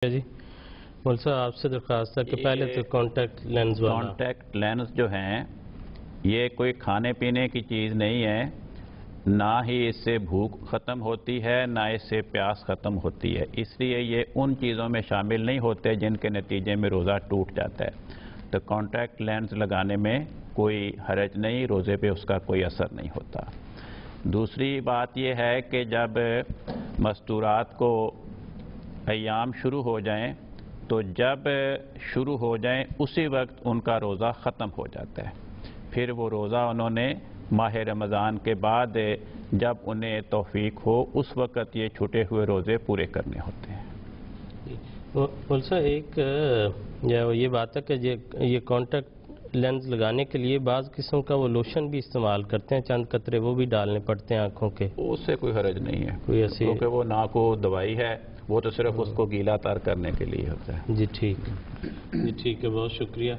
جی مول صاحب آپ سے درخواست ہے کہ پہلے تو کانٹیکٹ لینز والا کانٹیکٹ لینز جو ہیں یہ کوئی کھانے پینے کی چیز نہیں ہے، نہ ہی اس سے بھوک ختم ہوتی ہے نہ اس سے پیاس ختم ہوتی ہے، اس لیے یہ ان چیزوں میں شامل نہیں ہوتے جن کے نتیجے میں روزہ ٹوٹ جاتا ہے۔ تو کانٹیکٹ لینز لگانے میں کوئی حرج نہیں، روزے پہ اس کا کوئی اثر نہیں ہوتا۔ دوسری بات یہ ہے کہ جب مستورات کو ایام شروع ہو جائیں تو جب شروع ہو جائیں اسی وقت ان کا روزہ ختم ہو جاتا ہے، پھر وہ روزہ انہوں نے ماہ رمضان کے بعد جب انہیں توفیق ہو اس وقت یہ چھوٹے ہوئے روزے پورے کرنے ہوتے ہیں۔ مول صاحب ایک یہ بات ہے کہ یہ کانٹیکٹ لینز لگانے کے لیے بعض قسم کا وہ لوشن بھی استعمال کرتے ہیں، چند قطرے وہ بھی ڈالنے پڑتے ہیں آنکھوں کے، اس سے کوئی حرج نہیں ہے کیونکہ وہ نہ کو دوائی ہے، وہ تو صرف اس کو گیلا تر کرنے کے لیے ہوتا ہے۔ جی ٹھیک ہے، بہت شکریہ۔